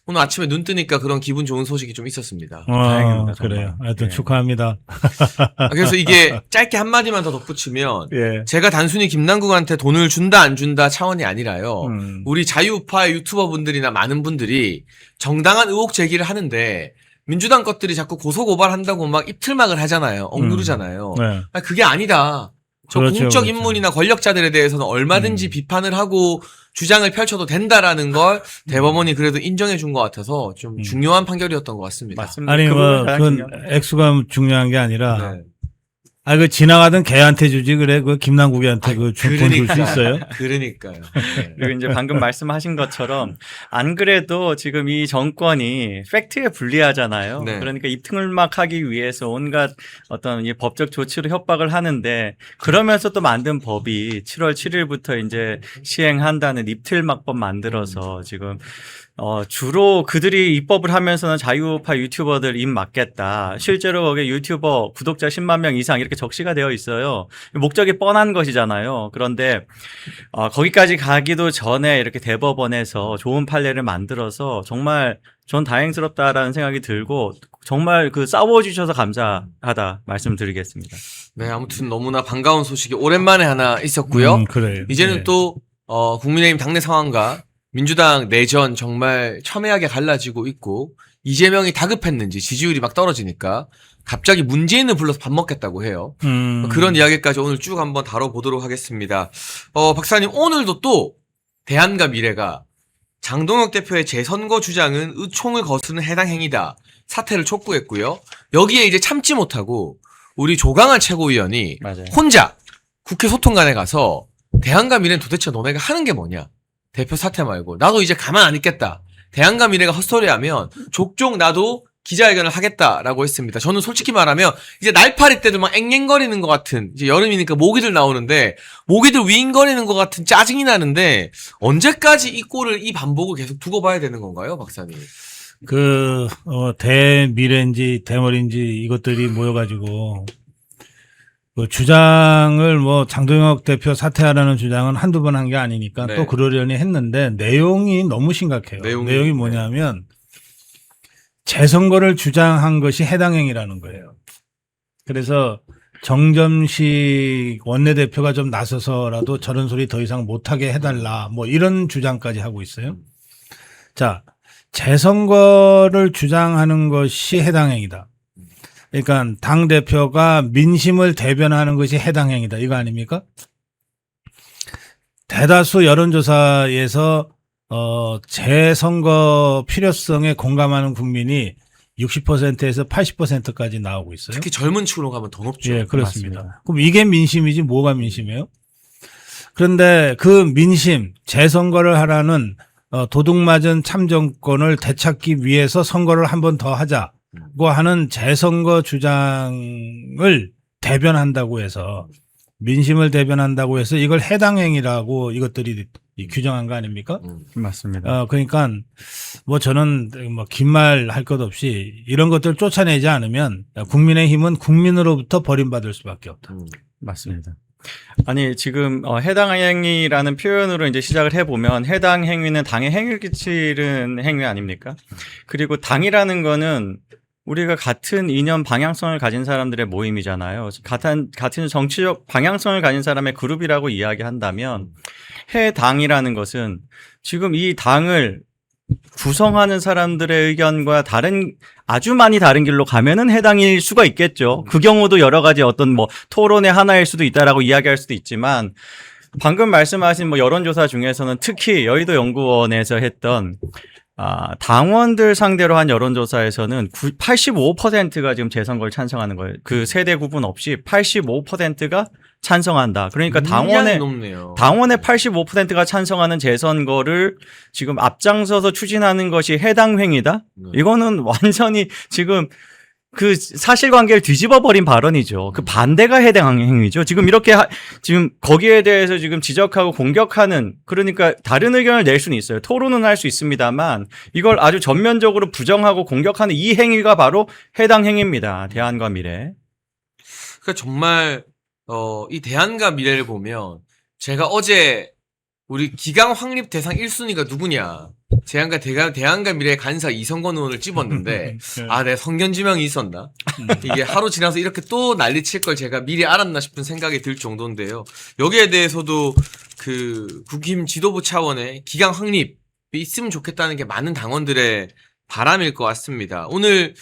오늘 아침에 눈 뜨니까 그런 기분 좋은 소식이 좀 있었습니다. 다행입니다. 그래요. 정말. 하여튼 예. 축하합니다. 그래서 이게 짧게 한마디만 더 덧붙이면 예. 제가 단순히 김남국한테 돈을 준다 안 준다 차원이 아니라요. 우리 자유우파 유튜버 분들이나 많은 분들이 정당한 의혹 제기를 하는데 민주당 것들이 자꾸 고소고발한다고 막 입틀막을 하잖아요. 억누르잖아요. 네. 그게 아니다. 저 그렇죠, 공적 그렇죠. 인물이나 권력자들에 대해서는 얼마든지 비판을 하고 주장을 펼쳐도 된다라는 걸 대법원이 그래도 인정해 준 것 같아서 좀 중요한 판결이었던 것 같습니다. 맞습니다. 아니 그 부분이 뭐 가장 그건 중요합니다. 액수가 중요한 게 아니라 네. 그 지나가던 개한테 주지 그래 그 김남국이한테 그 돈 줄 수 있어요? 그러니까요. 네. 그리고 이제 방금 말씀하신 것처럼 안 그래도 지금 이 정권이 팩트에 불리하잖아요. 네. 그러니까 입틀막하기 위해서 온갖 어떤 이 법적 조치로 협박을 하는데 그러면서 또 만든 법이 7월 7일부터 이제 시행한다는 입틀막법 만들어서 지금 주로 그들이 입법을 하면서는 자유파 유튜버들 입 맞겠다. 실제로 거기 유튜버 구독자 10만 명 이상 이렇게 적시가 되어 있어요. 목적이 뻔한 것이잖아요. 그런데 거기까지 가기도 전에 이렇게 대법원에서 좋은 판례를 만들어서 정말 전 다행스럽다라는 생각이 들고 정말 그 싸워주셔서 감사하다 말씀드리겠습니다. 네, 아무튼 너무나 반가운 소식이 오랜만에 하나 있었고요. 그래요. 이제는 예. 또 국민의힘 당내 상황과 민주당 내전 정말 첨예하게 갈라지고 있고 이재명이 다급했는지 지지율이 막 떨어지니까 갑자기 문재인을 불러서 밥 먹겠다고 해요. 그런 이야기까지 오늘 쭉 한번 다뤄보도록 하겠습니다. 박사님 오늘도 또 대안과 미래가 장동혁 대표의 재선거 주장은 의총을 거스르는 해당 행위다. 사퇴를 촉구했고요. 여기에 이제 참지 못하고 우리 조강한 최고위원이 맞아요. 혼자 국회 소통관에 가서 대안과 미래는 도대체 너네가 하는 게 뭐냐. 대표 사퇴 말고 나도 이제 가만 안 있겠다. 대안과 미래가 헛소리하면 족족 나도 기자회견을 하겠다라고 했습니다. 저는 솔직히 말하면 이제 날파리 때도 막 앵앵거리는 것 같은 이제 여름이니까 모기들 나오는데 모기들 윙거리는 것 같은 짜증이 나는데 언제까지 이 꼴을 이 반복을 계속 두고 봐야 되는 건가요, 박사님? 대미래인지 대머리인지 이것들이 모여가지고 그 주장을 뭐 장동혁 대표 사퇴하라는 주장은 한두 번 한 게 아니니까 네. 또 그러려니 했는데 내용이 너무 심각해요. 내용이 내용이 뭐냐면 재선거를 주장한 것이 해당 행위라는 거예요. 그래서 정점식 원내대표가 좀 나서서라도 저런 소리 더 이상 못하게 해달라 뭐 이런 주장까지 하고 있어요. 자, 재선거를 주장하는 것이 해당 행위다. 그러니까 당 대표가 민심을 대변하는 것이 해당 행위다. 이거 아닙니까? 대다수 여론조사에서 재선거 필요성에 공감하는 국민이 60%에서 80%까지 나오고 있어요. 특히 젊은 층으로 가면 더 높죠. 예, 그렇습니다. 맞습니다. 그럼 이게 민심이지 뭐가 민심이에요? 그런데 그 민심, 재선거를 하라는 도둑맞은 참정권을 되찾기 위해서 선거를 한 번 더 하자고 하는 재선거 주장을 대변한다고 해서 민심을 대변한다고 해서 이걸 해당 행위라고 이것들이 규정한 거 아닙니까? 맞습니다. 그러니까 뭐 저는 뭐 긴 말 할 것 없이 이런 것들 쫓아내지 않으면 국민의힘은 국민으로부터 버림받을 수밖에 없다. 맞습니다. 아니 지금 해당 행위라는 표현으로 이제 시작을 해보면 해당 행위는 당에 행위를 끼치는 행위 아닙니까? 그리고 당이라는 거는 우리가 같은 이념 방향성을 가진 사람들의 모임이잖아요. 같은 정치적 방향성을 가진 사람의 그룹이라고 이야기한다면 해당이라는 것은 지금 이 당을 구성하는 사람들의 의견과 아주 많이 다른 길로 가면은 해당일 수가 있겠죠. 그 경우도 여러 가지 어떤 뭐 토론의 하나일 수도 있다라고 이야기할 수도 있지만 방금 말씀하신 뭐 여론조사 중에서는 특히 여의도 연구원에서 했던 당원들 상대로 한 여론조사에서는 85%가 지금 재선거를 찬성하는 거예요. 그 세대 구분 없이 85%가 찬성한다. 그러니까 굉장히 높네요. 당원의 85%가 찬성하는 재선거를 지금 앞장서서 추진하는 것이 해당 행위다? 이거는 완전히 지금 그 사실관계를 뒤집어 버린 발언이죠. 그 반대가 해당 행위죠. 지금 이렇게 지금 거기에 대해서 지금 지적하고 공격하는 그러니까 다른 의견을 낼 수는 있어요. 토론은 할 수 있습니다만 이걸 아주 전면적으로 부정하고 공격하는 이 행위가 바로 해당 행위입니다. 대안과 미래. 그러니까 정말 이 대안과 미래를 보면 제가 어제 우리 기강 확립 대상 1순위가 누구냐 대안과 미래의 간사 이성건 의원을 찝었는데 내 성견지명이 있었나? 이게 하루 지나서 이렇게 또 난리칠 걸 제가 미리 알았나 싶은 생각이 들 정도인데요. 여기에 대해서도 그 국힘 지도부 차원의 기강 확립이 있으면 좋겠다는 게 많은 당원들의 바람일 것 같습니다. 오늘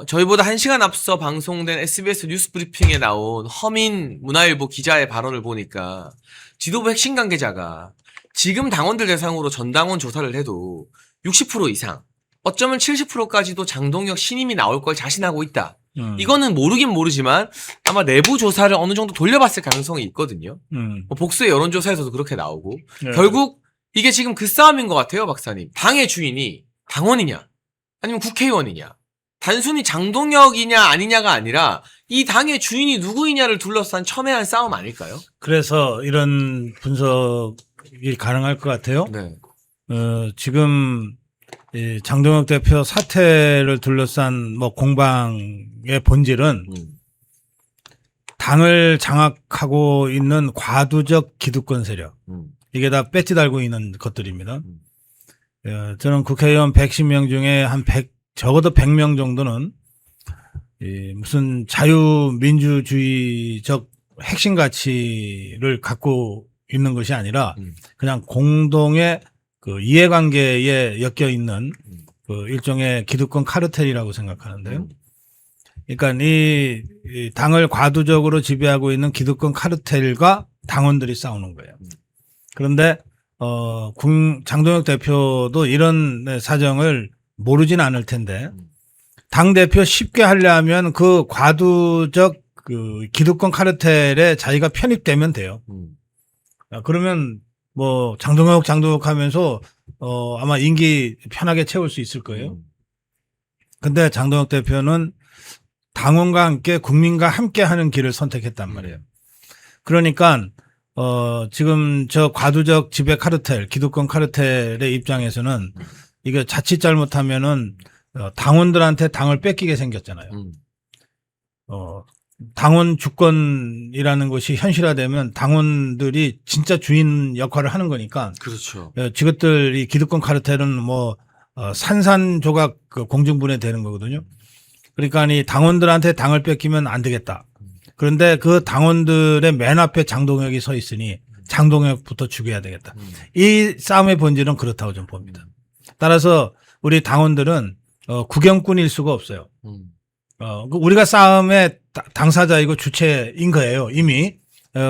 저희보다 1시간 앞서 방송된 SBS 뉴스 브리핑에 나온 허민 문화일보 기자의 발언을 보니까 지도부 핵심 관계자가 지금 당원들 대상으로 전당원 조사를 해도 60% 이상, 어쩌면 70%까지도 장동혁 신임이 나올 걸 자신하고 있다. 이거는 모르긴 모르지만 아마 내부 조사를 어느 정도 돌려봤을 가능성이 있거든요. 뭐 복수의 여론조사에서도 그렇게 나오고 네. 결국 이게 지금 그 싸움인 것 같아요, 박사님. 당의 주인이 당원이냐 아니면 국회의원이냐. 단순히 장동혁이냐 아니냐가 아니라 이 당의 주인이 누구이냐를 둘러싼 첨예한 싸움 아닐까요? 그래서 이런 분석이 가능할 것 같아요. 네. 지금 이 장동혁 대표 사퇴를 둘러싼 뭐 공방의 본질은 당을 장악하고 있는 과도적 기득권 세력. 이게 다 배지 달고 있는 것들입니다. 저는 국회의원 110명 중에 한 100, 적어도 100명 정도는 무슨 자유민주주의적 핵심 가치를 갖고 있는 것이 아니라 그냥 공동의 그 이해관계에 엮여 있는 그 일종의 기득권 카르텔이라고 생각하는데요. 그러니까 이 당을 과도적으로 지배하고 있는 기득권 카르텔과 당원들이 싸우는 거예요. 그런데 장동혁 대표도 이런 사정을 모르진 않을 텐데 당 대표 쉽게 하려면 그 과도적 그 기득권 카르텔에 자기가 편입되면 돼요. 그러면 뭐 장동혁 하면서 아마 임기 편하게 채울 수 있을 거예요. 근데 장동혁 대표는 당원과 함께 국민과 함께 하는 길을 선택했단 말이에요. 그러니까 지금 저 과도적 지배 카르텔, 기득권 카르텔의 입장에서는 이게 자칫 잘못하면은 당원들한테 당을 뺏기게 생겼잖아요. 당원 주권이라는 것이 현실화되면 당원들이 진짜 주인 역할을 하는 거니까. 그렇죠. 이것들 이 기득권 카르텔은 뭐 산산조각 공중분해되는 거거든요. 그러니까 이 당원들한테 당을 뺏기면 안 되겠다. 그런데 그 당원들의 맨 앞에 장동혁이 서 있으니 장동혁부터 죽여야 되겠다. 이 싸움의 본질은 그렇다고 좀 봅니다. 따라서 우리 당원들은 구경꾼일 수가 없어요. 우리가 싸움의 당사자이고 주체인 거예요, 이미.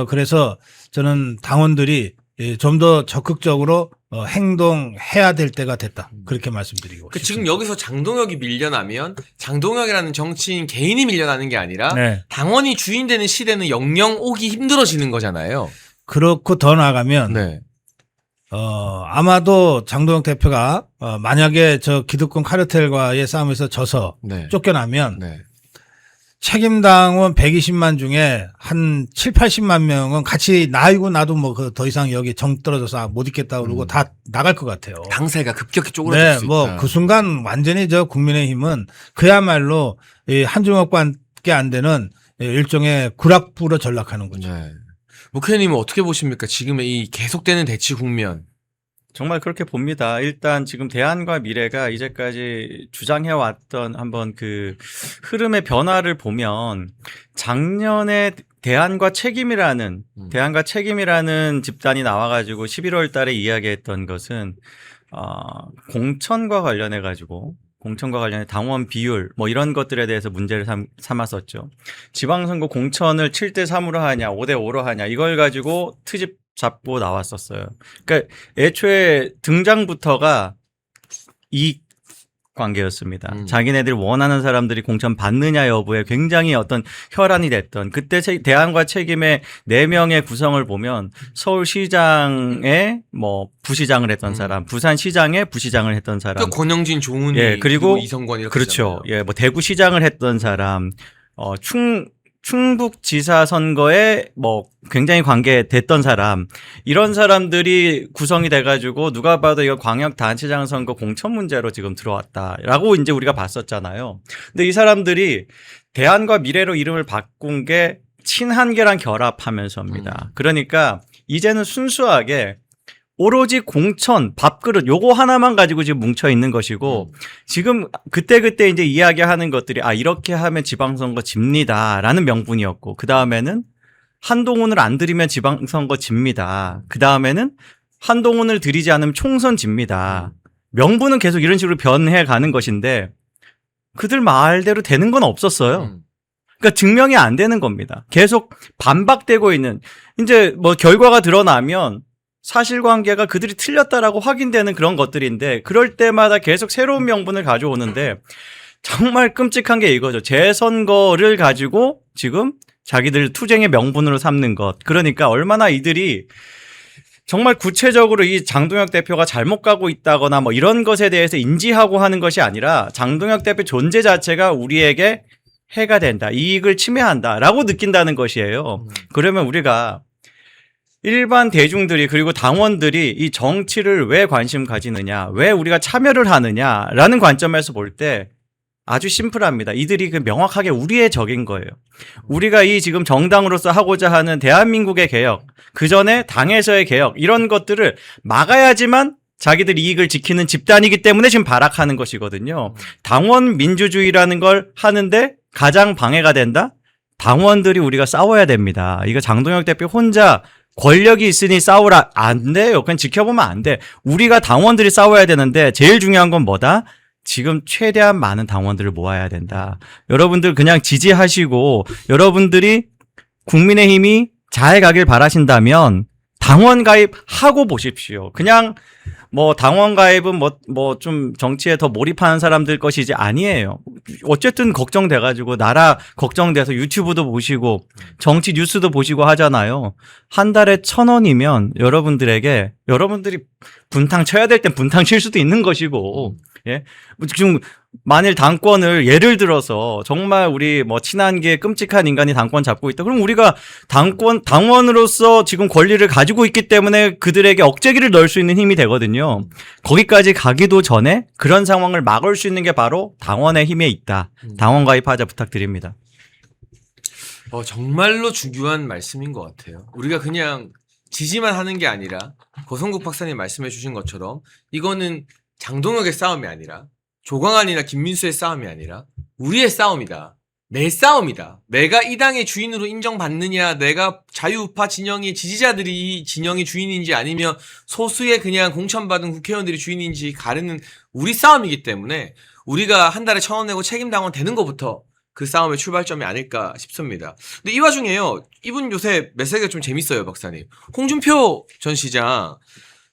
그래서 저는 당원들이 좀 더 적극적으로 행동해야 될 때가 됐다. 그렇게 말씀드리고 싶습니다. 지금 여기서 장동혁이 밀려나면 장동혁이라는 정치인 개인이 밀려나는 게 아니라 네. 당원이 주인 되는 시대는 영영 오기 힘들어지는 거잖아요. 그렇고 더 나아가면 네. 아마도 장동혁 대표가 만약에 저 기득권 카르텔과의 싸움에서 져서 네. 쫓겨나면 네. 책임당원 120만 중에 한 7, 80만 명은 같이 나이고 나도 뭐 더 이상 여기 정 떨어져서 못 있겠다 그러고 다 나갈 것 같아요. 당세가 급격히 쪼그라들 수 뭐 있다. 그 순간 완전히 저 국민의힘은 그야말로 이 한중혁밖에 안 되는 일종의 구락부로 전락하는 거죠. 네. 목회님은 어떻게 보십니까? 지금의 이 계속되는 대치 국면. 정말 그렇게 봅니다. 일단 지금 대안과 미래가 이제까지 주장해왔던 한번 그 흐름의 변화를 보면 작년에 대안과 책임이라는 집단이 나와가지고 11월 달에 이야기했던 것은 공천과 관련해 당원 비율 뭐 이런 것들에 대해서 문제를 삼았었죠. 지방선거 공천을 7대 3으로 하냐 5대 5로 하냐 이걸 가지고 트집 잡고 나왔었어요. 그러니까 애초에 등장부터가 이 관계였습니다. 자기네들이 원하는 사람들이 공천 받느냐 여부에 굉장히 어떤 혈안이 됐던 그때 대안과 책임의 4명의 구성을 보면 서울시장에 뭐 부시장을 했던 사람, 부산시장에 부시장을 했던 사람, 또 권영진, 조은희, 그리고 이성권 이렇게 그렇죠. 되잖아요. 뭐 대구시장을 했던 사람, 충북지사 선거에 뭐 굉장히 관계됐던 사람 이런 사람들이 구성이 돼가지고 누가 봐도 이거 광역단체장 선거 공천 문제로 지금 들어왔다라고 이제 우리가 봤었잖아요. 근데 이 사람들이 대안과 미래로 이름을 바꾼 게 친한계랑 결합하면서입니다. 그러니까 이제는 순수하게 오로지 공천, 밥그릇 요거 하나만 가지고 지금 뭉쳐 있는 것이고 지금 그때 이제 이야기하는 것들이 이렇게 하면 지방선거 집니다라는 명분이었고 그다음에는 한동훈을 안 들이면 지방선거 집니다. 그다음에는 한동훈을 들이지 않으면 총선 집니다. 명분은 계속 이런 식으로 변해 가는 것인데 그들 말대로 되는 건 없었어요. 그러니까 증명이 안 되는 겁니다. 계속 반박되고 있는 이제 뭐 결과가 드러나면 사실관계가 그들이 틀렸다라고 확인되는 그런 것들인데 그럴 때마다 계속 새로운 명분을 가져오는데 정말 끔찍한 게 이거죠. 재선거를 가지고 지금 자기들 투쟁의 명분으로 삼는 것. 그러니까 얼마나 이들이 정말 구체적으로 이 장동혁 대표가 잘못 가고 있다거나 뭐 이런 것에 대해서 인지하고 하는 것이 아니라 장동혁 대표 존재 자체가 우리에게 해가 된다. 이익을 침해한다라고 느낀다는 것이에요. 그러면 우리가 일반 대중들이 그리고 당원들이 이 정치를 왜 관심 가지느냐, 왜 우리가 참여를 하느냐라는 관점에서 볼 때 아주 심플합니다. 이들이 그 명확하게 우리의 적인 거예요. 우리가 이 지금 정당으로서 하고자 하는 대한민국의 개혁, 그 전에 당에서의 개혁 이런 것들을 막아야지만 자기들 이익을 지키는 집단이기 때문에 지금 발악하는 것이거든요. 당원 민주주의라는 걸 하는데 가장 방해가 된다? 당원들이 우리가 싸워야 됩니다. 이거 장동혁 대표 혼자 권력이 있으니 싸우라. 안 돼요. 그냥 지켜보면 안 돼. 우리가 당원들이 싸워야 되는데 제일 중요한 건 뭐다? 지금 최대한 많은 당원들을 모아야 된다. 여러분들 그냥 지지하시고 여러분들이 국민의힘이 잘 가길 바라신다면 당원 가입하고 보십시오. 그냥 뭐 당원 가입은 뭐 좀 정치에 더 몰입하는 사람들 것이지 아니에요. 어쨌든 걱정돼가지고 나라 걱정돼서 유튜브도 보시고 정치 뉴스도 보시고 하잖아요. 한 달에 1,000원이면 여러분들이 분탕 쳐야 될 땐 분탕 칠 수도 있는 것이고, 예. 지금 만일 당권을 예를 들어서 정말 우리 뭐 친한 게 끔찍한 인간이 당권 잡고 있다. 그럼 우리가 당원으로서 지금 권리를 가지고 있기 때문에 그들에게 억제기를 넣을 수 있는 힘이 되거든요. 거기까지 가기도 전에 그런 상황을 막을 수 있는 게 바로 당원의 힘에 있다. 당원 가입하자 부탁드립니다. 정말로 중요한 말씀인 것 같아요. 우리가 그냥 지지만 하는 게 아니라 고성국 박사님 말씀해 주신 것처럼 이거는 장동혁의 싸움이 아니라 조광안이나 김민수의 싸움이 아니라 우리의 싸움이다. 내 싸움이다. 내가 이 당의 주인으로 인정받느냐, 내가 자유우파 진영의 지지자들이 이 진영의 주인인지 아니면 소수의 그냥 공천받은 국회의원들이 주인인지 가르는 우리 싸움이기 때문에 우리가 한 달에 1,000원 내고 책임당원 되는 것부터 그 싸움의 출발점이 아닐까 싶습니다. 근데 이 와중에요. 이분 요새 메시지가 좀 재밌어요, 박사님. 홍준표 전 시장.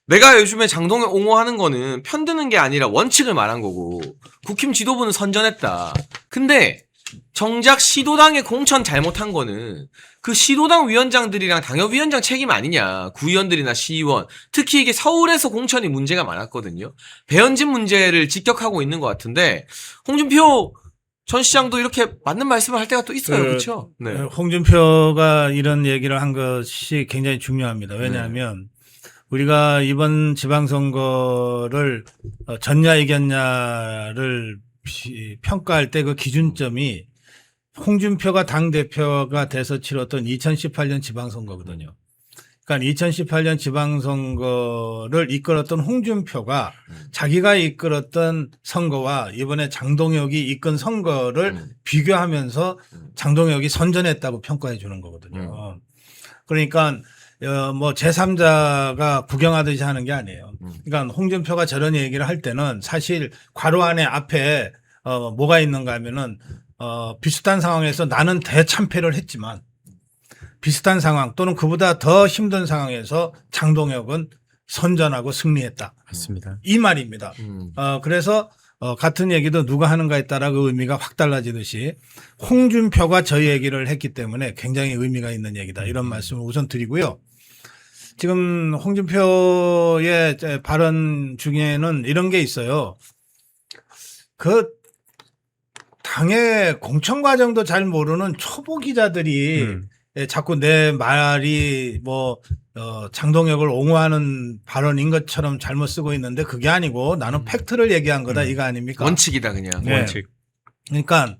내가 요즘에 장동혁 옹호하는 거는 편드는 게 아니라 원칙을 말한 거고 국힘 지도부는 선전했다. 근데 정작 시도당의 공천 잘못한 거는 그 시도당 위원장들이랑 당협위원장 책임 아니냐. 구의원들이나 시의원. 특히 이게 서울에서 공천이 문제가 많았거든요. 배현진 문제를 직격하고 있는 것 같은데 홍준표 전 시장도 이렇게 맞는 말씀을 할 때가 또 있어요. 그렇죠? 네. 홍준표가 이런 얘기를 한 것이 굉장히 중요합니다. 왜냐하면 우리가 이번 지방선거를 졌냐 이겼냐를 평가할 때 그 기준점이 홍준표가 당대표가 돼서 치렀던 2018년 지방선거거든요. 그러니까 2018년 지방선거를 이끌었던 홍준표가 자기가 이끌었던 선거와 이번에 장동혁이 이끈 선거를 비교하면서 장동혁이 선전했다고 평가해 주는 거거든요. 그러니까 뭐 제3자가 구경하듯이 하는 게 아니에요. 그러니까 홍준표가 저런 얘기를 할 때는 사실 괄호 안에 앞에 뭐가 있는가 하면은 비슷한 상황에서 나는 대참패를 했지만 비슷한 상황 또는 그보다 더 힘든 상황에서 장동혁은 선전하고 승리했다. 맞습니다. 이 말입니다. 그래서 같은 얘기도 누가 하는가에 따라 그 의미가 확 달라지듯이 홍준표가 저 얘기를 했기 때문에 굉장히 의미가 있는 얘기다. 이런 말씀을 우선 드리고요. 지금 홍준표의 발언 중에는 이런 게 있어요. 그 당의 공천 과정도 잘 모르는 초보 기자들이 자꾸 내 말이 뭐 장동혁을 옹호하는 발언인 것처럼 잘못 쓰고 있는데 그게 아니고 나는 팩트를 얘기한 거다 이거 아닙니까? 원칙이다 그냥. 네. 원칙. 그러니까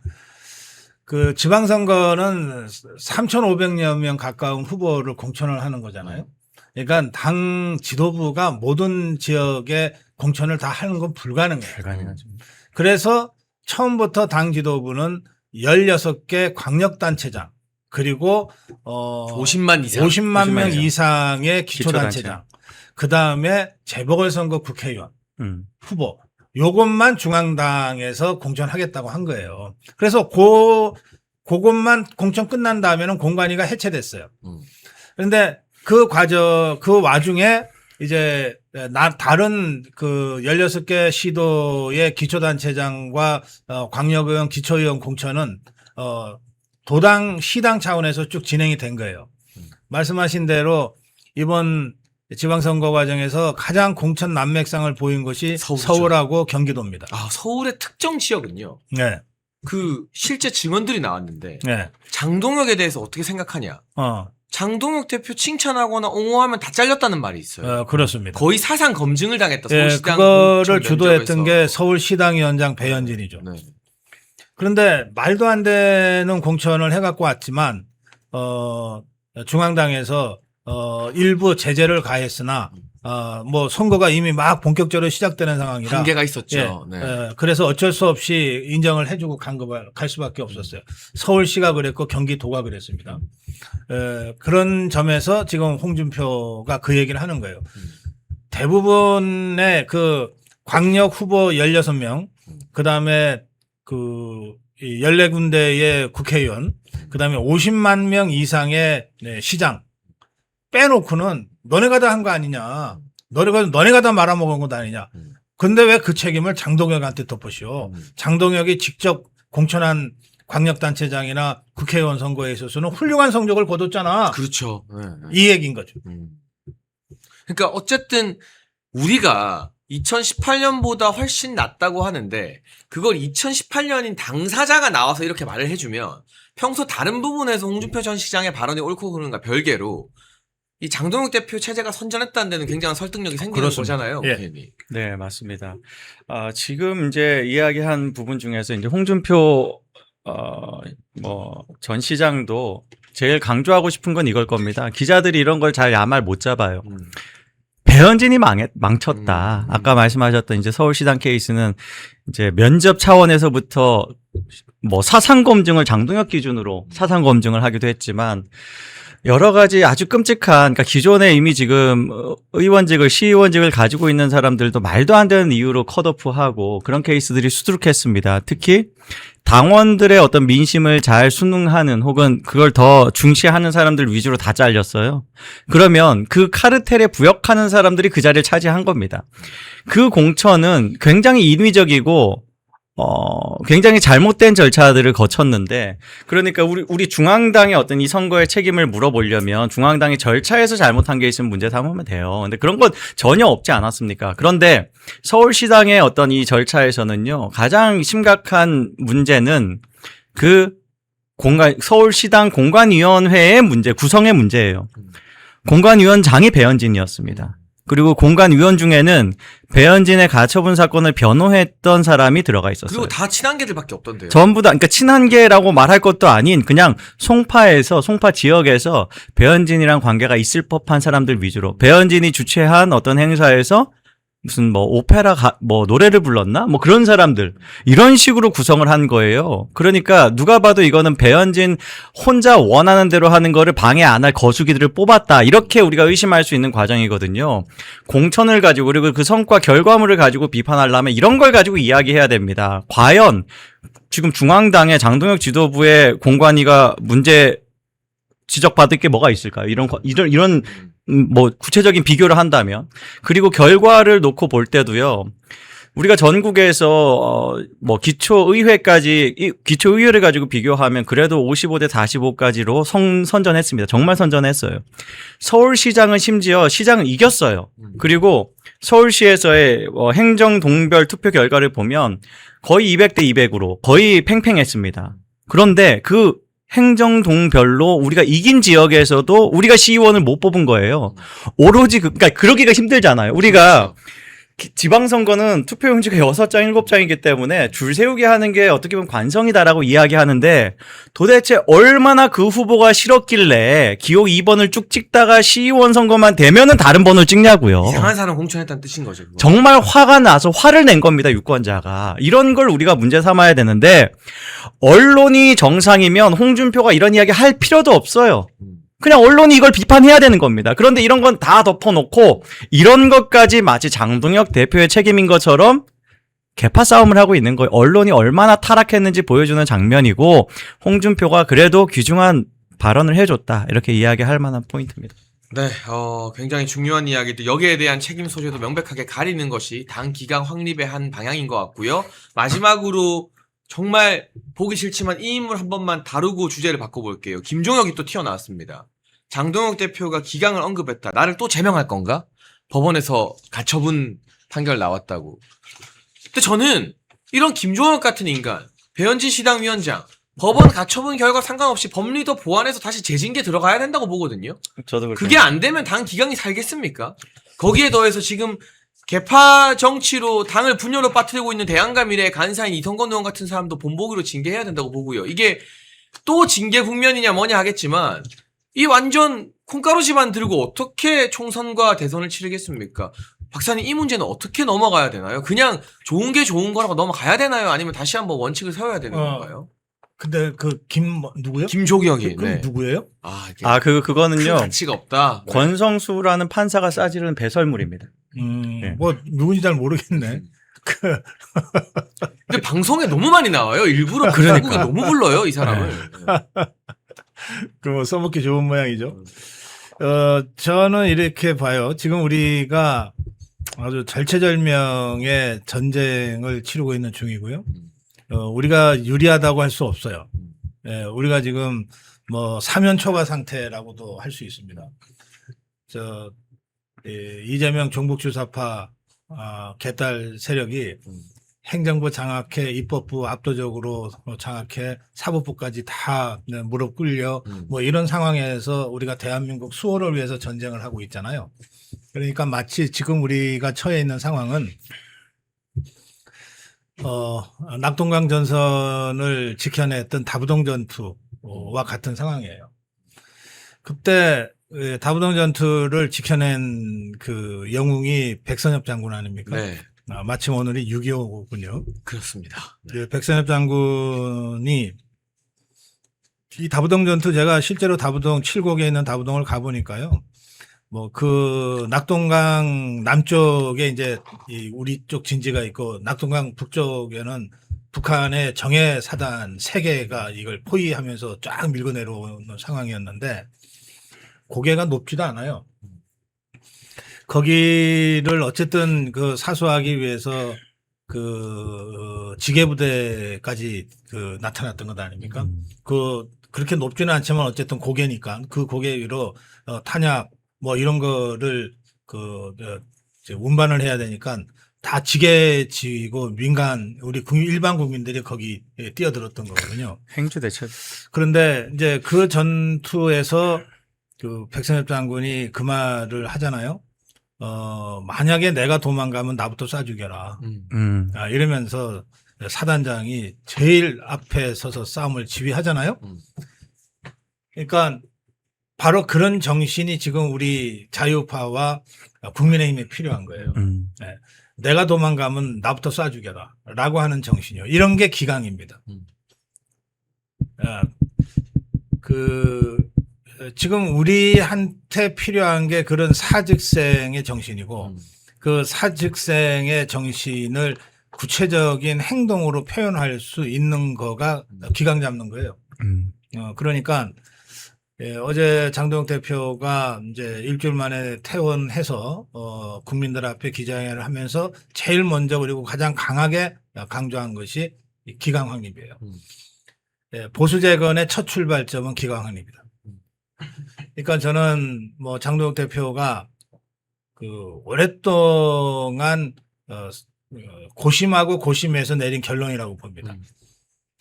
그 지방선거는 3,500여 명 가까운 후보를 공천을 하는 거잖아요. 그러니까 당 지도부가 모든 지역에 공천을 다 하는 건 불가능해요. 불가능하죠. 그래서 처음부터 당 지도부는 16개 광역단체장 그리고 50만 이상. 50만 명 이상. 이상의 기초단체장 그다음에 재보궐선거 국회의원 후보 요것만 중앙당에서 공천하겠다고 한 거예요. 그래서 그것만 공천 끝난 다음에는 공관위가 해체됐어요. 그런데 그 와중에 이제 다른 그 16개 시도의 기초단체장과 광역의원, 기초의원 공천은 도당, 시당 차원에서 쭉 진행이 된 거예요. 말씀하신 대로 이번 지방선거 과정에서 가장 공천 난맥상을 보인 것이 서울이죠. 서울하고 경기도입니다. 아, 서울의 특정 지역은요. 네. 그 실제 증언들이 나왔는데 네. 장동혁에 대해서 어떻게 생각하냐? 장동혁 대표 칭찬하거나 옹호하면 다 잘렸다는 말이 있어요. 그렇습니다. 거의 사상 검증을 당했다. 예, 서울시당 그거를 공천 주도했던 면접에서. 게 서울시당위원장 배현진이죠. 네. 그런데 말도 안 되는 공천을 해갖고 왔지만 중앙당에서 일부 제재를 가했으나 뭐 선거가 이미 막 본격적으로 시작되는 상황이라 한계가 있었죠. 예, 네. 그래서 어쩔 수 없이 인정을 해주고 갈 수밖에 없었어요. 서울시가 그랬고 경기도가 그랬습니다. 그런 점에서 지금 홍준표가 그 얘기를 하는 거예요. 대부분의 그 광역 후보 16명, 그 다음에 그 14군데의 국회의원, 그 다음에 50만 명 이상의 시장 빼놓고는 너네가 다 한 거 아니냐. 너네가 다 말아먹은 것 아니냐. 근데 왜 그 책임을 장동혁한테 덮으시오. 장동혁이 직접 공천한 광역단체장이나 국회의원 선거에 있어서는 훌륭한 성적을 거뒀잖아. 그렇죠. 네. 이 얘기인 거죠. 그러니까 어쨌든 우리가 2018년보다 훨씬 낫다고 하는데 그걸 2018년인 당사자가 나와서 이렇게 말을 해주면 평소 다른 부분에서 홍준표 전 시장의 발언이 옳고 그른가 별개로 이 장동혁 대표 체제가 선전했다는 데는 굉장한 설득력이 생기는 그렇습니다. 거잖아요. 예. 의원님. 네, 맞습니다. 지금 이제 이야기한 부분 중에서 이제 홍준표 전 시장도 제일 강조하고 싶은 건 이걸 겁니다. 기자들이 이런 걸 잘 야말 못 잡아요. 배현진이 망쳤다. 아까 말씀하셨던 이제 서울시당 케이스는 이제 면접 차원에서부터 뭐 사상 검증을 장동혁 기준으로 사상 검증을 하기도 했지만 여러 가지 아주 끔찍한, 그러니까 기존에 이미 지금 의원직을, 시의원직을 가지고 있는 사람들도 말도 안 되는 이유로 컷오프하고 그런 케이스들이 수두룩했습니다. 특히 당원들의 어떤 민심을 잘 순응하는 혹은 그걸 더 중시하는 사람들 위주로 다 잘렸어요. 그러면 그 카르텔에 부역하는 사람들이 그 자리를 차지한 겁니다. 그 공천은 굉장히 인위적이고 굉장히 잘못된 절차들을 거쳤는데, 그러니까 우리 중앙당의 어떤 이 선거의 책임을 물어보려면 중앙당이 절차에서 잘못한 게 있으면 문제 삼으면 돼요. 근데 그런 건 전혀 없지 않았습니까? 그런데 서울시당의 어떤 이 절차에서는요, 가장 심각한 문제는 그 서울시당 공관위원회의 문제, 구성의 문제예요. 공관위원장이 배현진이었습니다. 그리고 공관위원 중에는 배현진의 가처분 사건을 변호했던 사람이 들어가 있었어요. 그리고 다 친한계들밖에 없던데요. 전부 다, 그러니까 친한계라고 말할 것도 아닌 그냥 송파 지역에서 배현진이랑 관계가 있을 법한 사람들 위주로, 배현진이 주최한 어떤 행사에서 무슨 뭐 오페라 노래를 불렀나? 뭐 그런 사람들, 이런 식으로 구성을 한 거예요. 그러니까 누가 봐도 이거는 배현진 혼자 원하는 대로 하는 거를 방해 안 할 거수기들을 뽑았다, 이렇게 우리가 의심할 수 있는 과정이거든요. 공천을 가지고 그리고 그 성과 결과물을 가지고 비판하려면 이런 걸 가지고 이야기해야 됩니다. 과연 지금 중앙당의 장동혁 지도부의 공관위가 문제 지적받을 게 뭐가 있을까요? 이런 뭐 구체적인 비교를 한다면. 그리고 결과를 놓고 볼 때도요, 우리가 전국에서 뭐 기초의회를 가지고 비교하면 그래도 55대 45까지로 선전했습니다. 정말 선전했어요. 서울시장은 심지어 시장을 이겼어요. 그리고 서울시에서의 행정동별 투표 결과를 보면 거의 200대 200으로 거의 팽팽했습니다. 그런데 그 행정동별로 우리가 이긴 지역에서도 우리가 시의원을 못 뽑은 거예요. 오로지 그러니까 그러기가 힘들잖아요. 우리가 지방선거는 투표용지가 6장, 7장이기 때문에 줄 세우게 하는 게 어떻게 보면 관성이다라고 이야기하는데 도대체 얼마나 그 후보가 싫었길래 기호 2번을 쭉 찍다가 시의원 선거만 되면은 다른 번호를 찍냐고요. 이상한 사람 공천했다는 뜻인 거죠. 그거. 정말 화가 나서 화를 낸 겁니다, 유권자가. 이런 걸 우리가 문제 삼아야 되는데 언론이 정상이면 홍준표가 이런 이야기 할 필요도 없어요. 그냥 언론이 이걸 비판해야 되는 겁니다. 그런데 이런 건 다 덮어놓고 이런 것까지 마치 장동혁 대표의 책임인 것처럼 개파 싸움을 하고 있는 거예요. 언론이 얼마나 타락했는지 보여주는 장면이고 홍준표가 그래도 귀중한 발언을 해줬다. 이렇게 이야기할 만한 포인트입니다. 네, 굉장히 중요한 이야기도 여기에 대한 책임 소재도 명백하게 가리는 것이 당 기강 확립의 한 방향인 것 같고요. 마지막으로 정말 보기 싫지만 이 인물 한 번만 다루고 주제를 바꿔볼게요. 김종혁이 또 튀어나왔습니다. 장동혁 대표가 기강을 언급했다. 나를 또 제명할 건가? 법원에서 가처분 판결 나왔다고. 근데 저는 이런 김종혁 같은 인간, 배현진 시당 위원장, 법원 가처분 결과 상관없이 법리도 보완해서 다시 재징계 들어가야 된다고 보거든요. 저도 그렇게 그게 안 되면 당 기강이 살겠습니까? 거기에 더해서 지금 개파 정치로 당을 분열로 빠뜨리고 있는 대한과 미래의 간사인 이성건 의원 같은 사람도 본보기로 징계해야 된다고 보고요. 이게 또 징계 국면이냐 뭐냐 하겠지만 이 완전 콩가루 집안 들고 어떻게 총선과 대선을 치르겠습니까? 박사님 이 문제는 어떻게 넘어가야 되나요? 그냥 좋은 게 좋은 거라고 넘어가야 되나요? 아니면 다시 한번 원칙을 세워야 되는 건가요? 근데 누구요? 김종혁이. 그럼 네. 누구예요? 큰 그거는요. 가치가 없다. 네. 권성수라는 판사가 싸지른 배설물입니다. 네. 뭐 누군지 잘 모르겠네. 근데 방송에 너무 많이 나와요. 일부러 그러니까 너무 불러요 이 사람을. 그럼 써먹기 좋은 모양이죠. 저는 이렇게 봐요. 지금 우리가 아주 절체절명의 전쟁을 치르고 있는 중이고요. 우리가 유리하다고 할 수 없어요. 우리가 지금 뭐 사면 초과 상태라고도 할 수 있습니다. 이재명 종북주사파 개딸 세력이 행정부 장악해 입법부 압도적으로 장악해 사법부까지 다 무릎 꿇려 뭐 이런 상황에서 우리가 대한민국 수호를 위해서 전쟁을 하고 있잖아요. 그러니까 마치 지금 우리가 처해 있는 상황은 낙동강 전선을 지켜냈던 다부동 전투와 같은 상황이에요. 그때 다부동 전투를 지켜낸 그 영웅이 백선엽 장군 아닙니까? 네, 마침 오늘이 6.25군요. 그렇습니다. 백선엽 장군이 이 다부동 전투 제가 실제로 다부동 칠곡에 있는 다부동을 가보니까요. 뭐 그 낙동강 남쪽에 이제 우리 쪽 진지가 있고 낙동강 북쪽에는 북한의 정예 사단 3개가 이걸 포위하면서 쫙 밀고 내려오는 상황이었는데 고개가 높지도 않아요. 거기를 어쨌든 그 사수하기 위해서 그 지게부대까지 그 나타났던 것 아닙니까? 그렇게 높지는 않지만 어쨌든 고개니까 그 고개 위로 탄약 뭐 이런 거를 이제 운반을 해야 되니까 다 지게 지고 민간 우리 일반 국민들이 거기 뛰어들었던 거거든요. 행주 대첩. 그런데 이제 그 전투에서 그 백선엽 장군이 그 말을 하잖아요. 만약에 내가 도망가면 나부터 쏴 죽여라. 이러면서 사단장이 제일 앞에 서서 싸움을 지휘하잖아요. 그러니까 바로 그런 정신이 지금 우리 자유파와 국민의힘에 필요한 거예요. 네. 내가 도망가면 나부터 쏴 죽여라 라고 하는 정신이요. 이런 게 기강입니다. 지금 우리한테 필요한 게 그런 사직생의 정신이고 그 사직생의 정신을 구체적인 행동으로 표현할 수 있는 거가 기강 잡는 거예요. 그러니까 어제 장동혁 대표가 이제 일주일 만에 퇴원해서 국민들 앞에 기자회견을 하면서 제일 먼저 그리고 가장 강하게 강조한 것이 기강 확립이에요. 보수 재건의 첫 출발점은 기강 확립이다. 그러니까 저는 뭐 장동혁 대표가 그 오랫동안 고심하고 고심해서 내린 결론이라고 봅니다.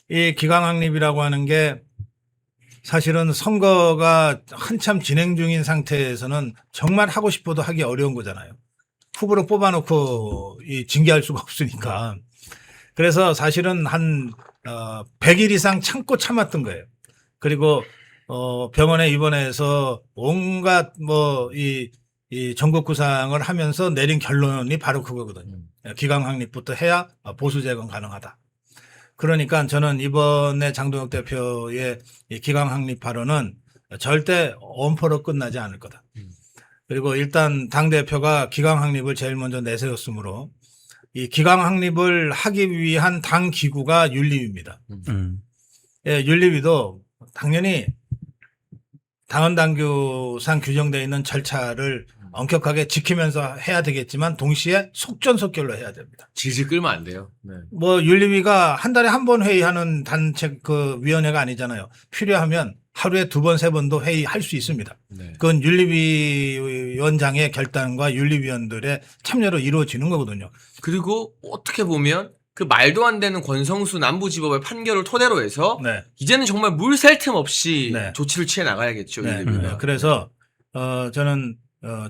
이 기강 확립이라고 하는 게 사실은 선거가 한참 진행 중인 상태에서는 정말 하고 싶어도 하기 어려운 거잖아요. 후보로 뽑아놓고 이 징계할 수가 없으니까. 그래서 사실은 한 100일 이상 참고 참았던 거예요. 그리고 병원에 입원해서 온갖 이 전국 구상을 하면서 내린 결론이 바로 그거거든요. 기강 확립부터 해야 보수 재건 가능하다. 그러니까 저는 이번에 장동혁 대표의 이 기강 확립 발언은 절대 엄포로 끝나지 않을 거다. 그리고 일단 당 대표가 기강 확립을 제일 먼저 내세웠으므로 이 기강 확립을 하기 위한 당 기구가 윤리위입니다. 예, 윤리위도 당연히 당헌 당규상 규정되어 있는 절차를 엄격하게 지키면서 해야 되겠지만 동시에 속전속결로 해야 됩니다. 질질 끌면 안 돼요. 네. 뭐 윤리위가 한 달에 한 번 회의하는 단체 그 위원회가 아니잖아요. 필요하면 하루에 2번, 3번도 회의할 수 있습니다. 네. 그건 윤리위원장의 결단과 윤리위원들의 참여로 이루어지는 거거든요. 그리고 어떻게 보면 그 말도 안 되는 권성수 남부지법의 판결을 토대로 해서 네. 이제는 정말 물 샐 틈 없이 네. 조치를 취해 나가야겠죠. 네. 윤리위가. 그래서 저는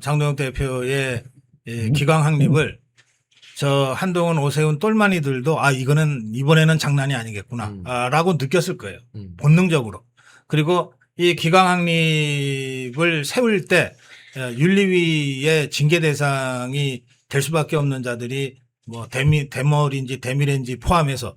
장동혁 대표의 이 기강 확립을 저 한동훈, 오세훈 똘마니들도 이거는 이번에는 장난이 아니겠구나 라고 느꼈을 거예요. 본능적으로. 그리고 이 기강 확립을 세울 때 윤리위의 징계 대상이 될 수밖에 없는 자들이 뭐 대머리인지 대미래인지 포함해서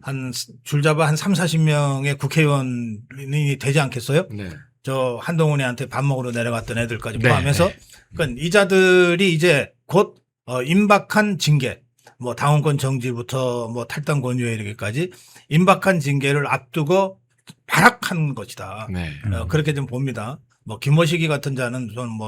한 줄잡아 한 30-40명의 국회의원이 되지 않겠어요? 네. 저 한동훈이한테 밥 먹으러 내려갔던 애들까지 네, 포함해서 네. 그러니까 이 자들이 이제 곧 임박한 징계, 뭐 당원권 정지부터 뭐 탈당 권유에 이르기까지 임박한 징계를 앞두고 발악한 것이다. 네. 그렇게 좀 봅니다. 뭐 김모식이 같은 자는 좀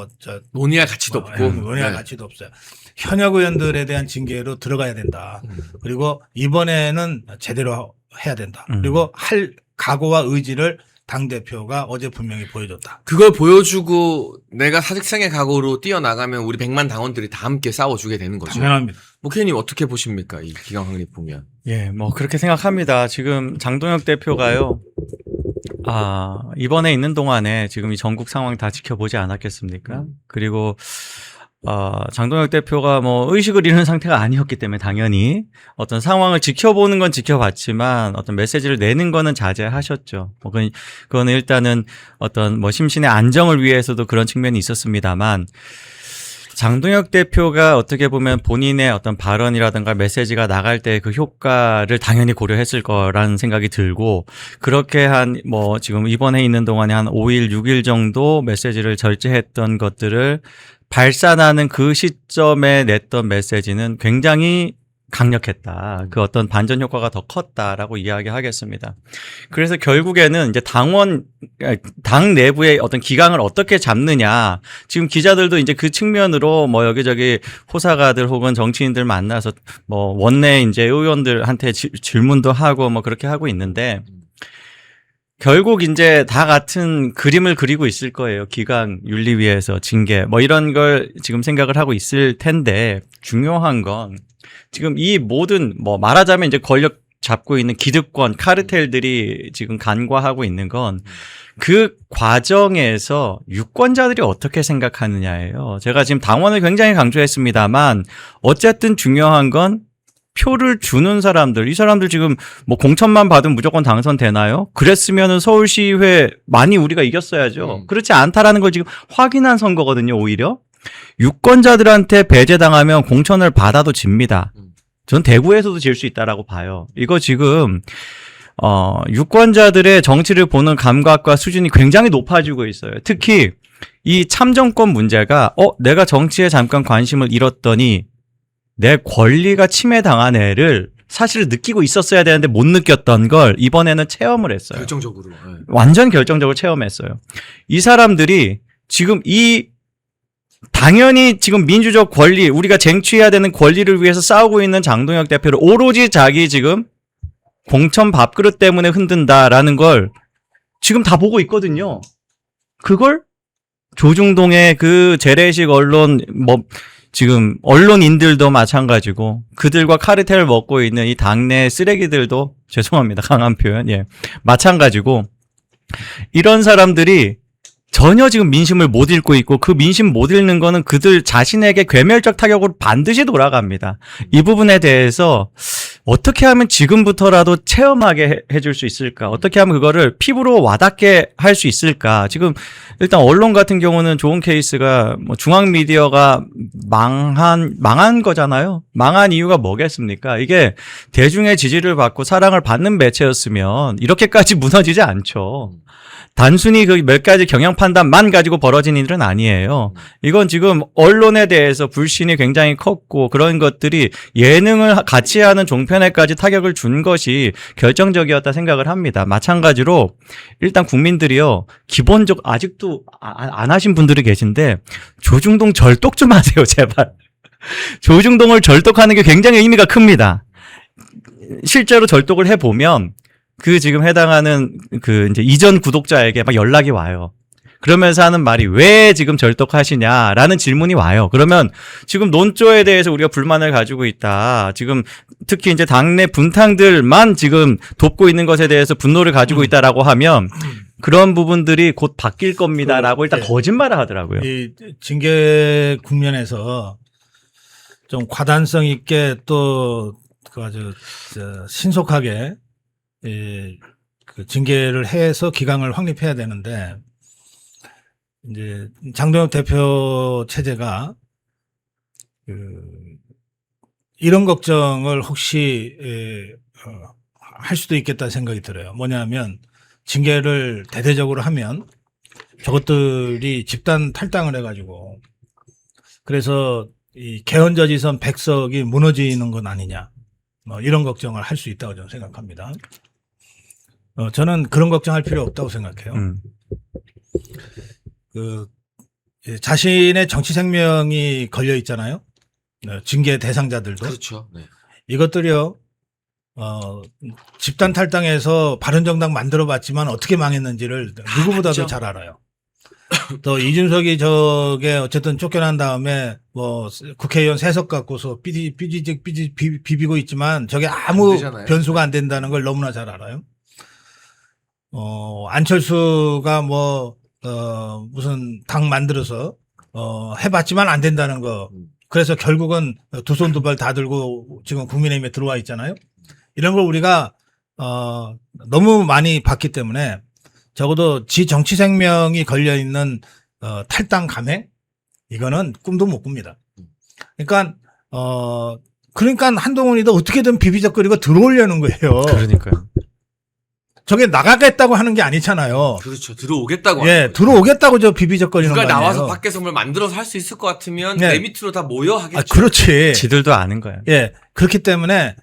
논의할 가치도 없고. 논의할 네. 가치도 없어요. 현역 의원들에 대한 징계로 들어가야 된다. 그리고 이번에는 제대로 해야 된다. 그리고 할 각오와 의지를 당 대표가 어제 분명히 보여줬다. 그걸 보여주고 내가 사직생의 각오로 뛰어나가면 우리 100만 당원들이 다 함께 싸워주게 되는 거죠. 당연합니다. 목회님 어떻게 보십니까? 이 기강 확립 보면. 예, 뭐 그렇게 생각합니다. 지금 장동혁 대표가요. 이번에 있는 동안에 지금 이 전국 상황 다 지켜보지 않았겠습니까? 그리고 장동혁 대표가 뭐 의식을 잃은 상태가 아니었기 때문에 당연히 어떤 상황을 지켜보는 건 지켜봤지만 어떤 메시지를 내는 거는 자제하셨죠. 뭐 그거는 일단은 어떤 뭐 심신의 안정을 위해서도 그런 측면이 있었습니다만 장동혁 대표가 어떻게 보면 본인의 어떤 발언이라든가 메시지가 나갈 때 그 효과를 당연히 고려했을 거라는 생각이 들고 그렇게 뭐 지금 입원해 있는 동안에 한 5일, 6일 정도 메시지를 절제했던 것들을 발산하는 그 시점에 냈던 메시지는 굉장히 강력했다. 그 어떤 반전 효과가 더 컸다라고 이야기하겠습니다. 그래서 결국에는 이제 당 내부의 어떤 기강을 어떻게 잡느냐. 지금 기자들도 이제 그 측면으로 뭐 여기저기 호사가들 혹은 정치인들 만나서 뭐 원내 이제 의원들한테 질문도 하고 뭐 그렇게 하고 있는데 결국 이제 다 같은 그림을 그리고 있을 거예요. 기강, 윤리위에서 징계 뭐 이런 걸 지금 생각을 하고 있을 텐데 중요한 건 지금 이 모든 뭐 말하자면 이제 권력 잡고 있는 기득권, 카르텔들이 지금 간과하고 있는 건 그 과정에서 유권자들이 어떻게 생각하느냐예요. 제가 지금 당원을 굉장히 강조했습니다만 어쨌든 중요한 건 표를 주는 사람들, 이 사람들 지금 뭐 공천만 받으면 무조건 당선되나요? 그랬으면은 서울시의회 많이 우리가 이겼어야죠. 그렇지 않다라는 걸 지금 확인한 선거거든요, 오히려. 유권자들한테 배제당하면 공천을 받아도 집니다. 전 대구에서도 질 수 있다라고 봐요. 이거 지금 유권자들의 정치를 보는 감각과 수준이 굉장히 높아지고 있어요. 특히 이 참정권 문제가 내가 정치에 잠깐 관심을 잃었더니 내 권리가 침해당한 애를 사실 느끼고 있었어야 되는데 못 느꼈던 걸 이번에는 체험을 했어요. 결정적으로. 네. 완전 결정적으로 체험했어요. 이 사람들이 지금 당연히 지금 민주적 권리, 우리가 쟁취해야 되는 권리를 위해서 싸우고 있는 장동혁 대표를 오로지 자기 지금 공천 밥그릇 때문에 흔든다라는 걸 지금 다 보고 있거든요. 그걸 조중동의 그 재래식 언론, 지금 언론인들도 마찬가지고 그들과 카르텔을 먹고 있는 이 당내 쓰레기들도 죄송합니다. 강한 표현. 예. 마찬가지고 이런 사람들이 전혀 지금 민심을 못 읽고 있고 그 민심 못 읽는 거는 그들 자신에게 괴멸적 타격으로 반드시 돌아갑니다. 이 부분에 대해서 어떻게 하면 지금부터라도 체험하게 해줄 수 있을까? 어떻게 하면 그거를 피부로 와닿게 할 수 있을까? 지금 일단 언론 같은 경우는 좋은 케이스가 뭐 중앙 미디어가 망한 거잖아요. 망한 이유가 뭐겠습니까? 이게 대중의 지지를 받고 사랑을 받는 매체였으면 이렇게까지 무너지지 않죠. 단순히 그 몇 가지 경영 판단만 가지고 벌어진 일은 아니에요. 이건 지금 언론에 대해서 불신이 굉장히 컸고 그런 것들이 예능을 같이 하는 종편에까지 타격을 준 것이 결정적이었다 생각을 합니다. 마찬가지로 일단 국민들이요. 기본적 아직도 안 하신 분들이 계신데 조중동 절독 좀 하세요. 제발. 조중동을 절독하는 게 굉장히 의미가 큽니다. 실제로 절독을 해보면 그 지금 해당하는 그 이제 이전 구독자에게 막 연락이 와요. 그러면서 하는 말이 왜 지금 절독하시냐라는 질문이 와요. 그러면 지금 논조에 대해서 우리가 불만을 가지고 있다. 지금 특히 이제 당내 분탕들만 지금 돕고 있는 것에 대해서 분노를 가지고 있다라고 하면 그런 부분들이 곧 바뀔 겁니다라고 일단 거짓말을 하더라고요. 이 징계 국면에서 좀 과단성 있게 또 그 아주 신속하게 그 징계를 해서 기강을 확립해야 되는데 이제 장동혁 대표 체제가 이런 걱정을 혹시 할 수도 있겠다 생각이 들어요. 뭐냐면 징계를 대대적으로 하면 저것들이 집단 탈당을 해가지고 그래서 이 개헌저지선 100석이 무너지는 건 아니냐 뭐 이런 걱정을 할 수 있다고 저는 생각합니다. 저는 그런 걱정할 필요 없다고 생각해요. 자신의 정치 생명이 걸려 있잖아요. 징계 대상자들도. 그렇죠. 네. 이것들이요, 집단 탈당해서 바른정당 만들어 봤지만 어떻게 망했는지를 누구보다도 잘 알아요. 또 이준석이 저게 어쨌든 쫓겨난 다음에 뭐 국회의원 3석 갖고서 비비고 있지만 저게 아무 변수가 안 된다는 걸 너무나 잘 알아요. 안철수가 무슨 당 만들어서, 해봤지만 안 된다는 거. 그래서 결국은 두 손 두 발 다 들고 지금 국민의힘에 들어와 있잖아요. 이런 걸 우리가, 너무 많이 봤기 때문에 적어도 지 정치 생명이 걸려있는, 탈당 감행? 이거는 꿈도 못 꿉니다. 그러니까 한동훈이도 어떻게든 비비적거리고 들어오려는 거예요. 그러니까요. 저게 나가겠다고 하는 게 아니잖아요. 그렇죠. 들어오겠다고. 예, 들어오겠다고 저 비비적거리는 거 누가 아니에요. 나와서 밖에서 뭘 만들어서 할 수 있을 것 같으면 네. 내 밑으로 다 모여 하겠죠. 아, 그렇지. 지들도 아는 거예요. 예, 그렇기 때문에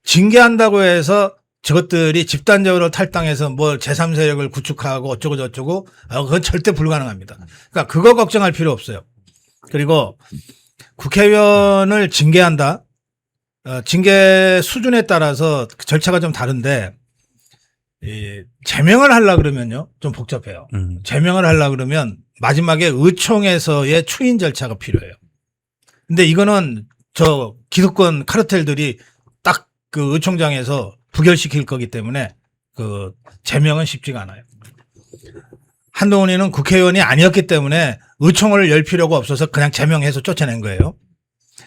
징계한다고 해서 저것들이 집단적으로 탈당해서 뭐 제3세력을 구축하고 어쩌고 저쩌고 그건 절대 불가능합니다. 그러니까 그거 걱정할 필요 없어요. 그리고 국회의원을 징계한다. 징계 수준에 따라서 절차가 좀 다른데 제명을 하려 그러면요 좀 복잡해요. 제명을 하려 그러면 마지막에 의총에서의 추인 절차가 필요해요. 근데 이거는 저 기득권 카르텔들이 딱 그 의총장에서 부결시킬 거기 때문에 그 제명은 쉽지가 않아요. 한동훈이는 국회의원이 아니었기 때문에 의총을 열 필요가 없어서 그냥 제명해서 쫓아낸 거예요.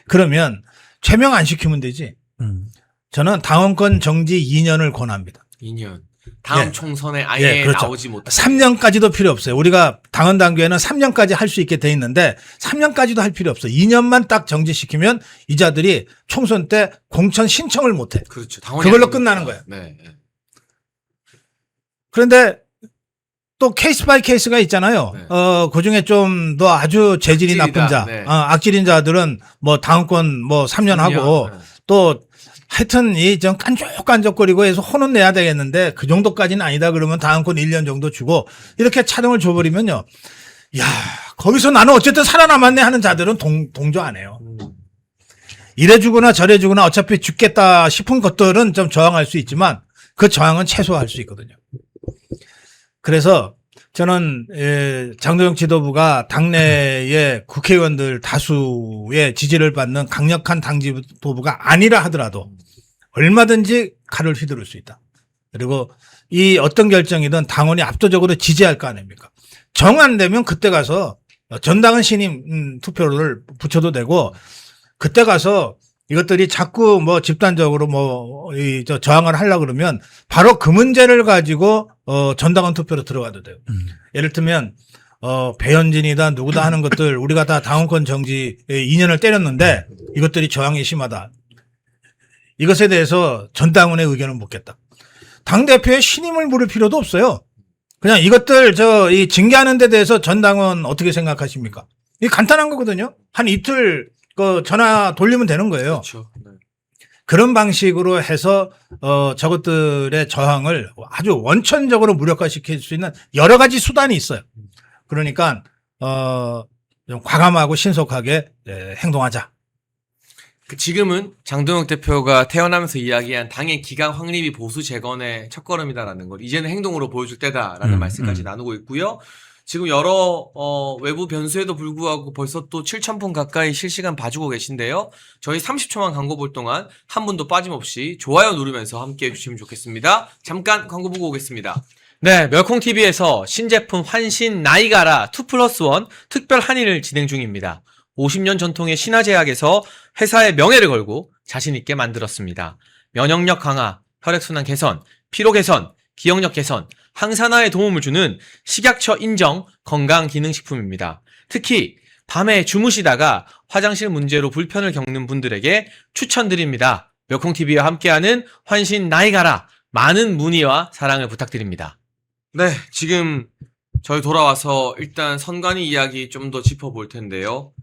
그러면 제명 안 시키면 되지. 저는 당원권 정지 2년을 권합니다. 2년. 다음 예. 총선에 아예 예, 그렇죠. 나오지 못하게. 3년까지도 필요 없어요. 우리가 당헌 당규에는 3년까지 할 수 있게 돼 있는데 3년까지도 할 필요 없어. 2년만 딱 정지시키면 이 자들이 총선 때 공천 신청을 못 해. 그렇죠. 당원이 그걸로 아니니까. 끝나는 거예요. 네. 네. 그런데 또 케이스 바이 케이스가 있잖아요. 네. 그중에 좀 더 아주 재질이 악질이다. 나쁜 자, 네. 악질인 자들은 뭐 당헌권 뭐 3년 하고 네. 또 하여튼 이 좀 깐족깐족거리고 해서 혼은 내야 되겠는데 그 정도까지는 아니다 그러면 당헌권 1년 정도 주고 이렇게 차등을 줘버리면요. 야, 거기서 나는 어쨌든 살아남았네 하는 자들은 동조 안 해요. 이래 주거나 저래 주거나 어차피 죽겠다 싶은 것들은 좀 저항할 수 있지만 그 저항은 최소화할 수 있거든요. 그래서 저는 장동혁 지도부가 당내의 국회의원들 다수의 지지를 받는 강력한 당 지도부가 아니라 하더라도 얼마든지 칼을 휘두를 수 있다. 그리고 이 어떤 결정이든 당원이 압도적으로 지지할 거 아닙니까? 정 안 되면 그때 가서 전당은 신임 투표를 붙여도 되고 그때 가서 이것들이 자꾸 뭐 집단적으로 저항을 하려고 그러면 바로 그 문제를 가지고 전당원 투표로 들어가도 돼요. 예를 들면 배현진이다 누구다 하는 것들 우리가 다 당원권 정지에 2년을 때렸는데 이것들이 저항이 심하다. 이것에 대해서 전당원의 의견을 묻겠다. 당대표의 신임을 물을 필요도 없어요. 그냥 이것들 이 징계하는 데 대해서 전당원 어떻게 생각하십니까? 이게 간단한 거거든요. 한 이틀 전화 돌리면 되는 거예요. 그렇죠. 네. 그런 방식으로 해서 저것들의 저항을 아주 원천적으로 무력화시킬 수 있는 여러 가지 수단이 있어요. 그러니까 좀 과감하고 신속하게 행동하자. 지금은 장동혁 대표가 태어나면서 이야기한 당의 기강 확립이 보수 재건의 첫걸음이다라는 걸 이제는 행동으로 보여줄 때다라는 말씀까지 나누고 있고요. 지금 여러 외부 변수에도 불구하고 벌써 또 7,000분 가까이 실시간 봐주고 계신데요. 저희 30초만 광고 볼 동안 한 분도 빠짐없이 좋아요 누르면서 함께해 주시면 좋겠습니다. 잠깐 광고 보고 오겠습니다. 네, 멸콩TV에서 신제품 환신 나이가라 2+1 특별 할인을 진행 중입니다. 50년 전통의 신화제약에서 회사의 명예를 걸고 자신있게 만들었습니다. 면역력 강화, 혈액순환 개선, 피로 개선, 기억력 개선, 항산화에 도움을 주는 식약처 인정 건강기능식품입니다. 특히 밤에 주무시다가 화장실 문제로 불편을 겪는 분들에게 추천드립니다. 멸콩TV와 함께하는 환신 나이가라 많은 문의와 사랑을 부탁드립니다. 네, 지금 저희 돌아와서 일단 선관위 이야기 좀 더 짚어볼 텐데요.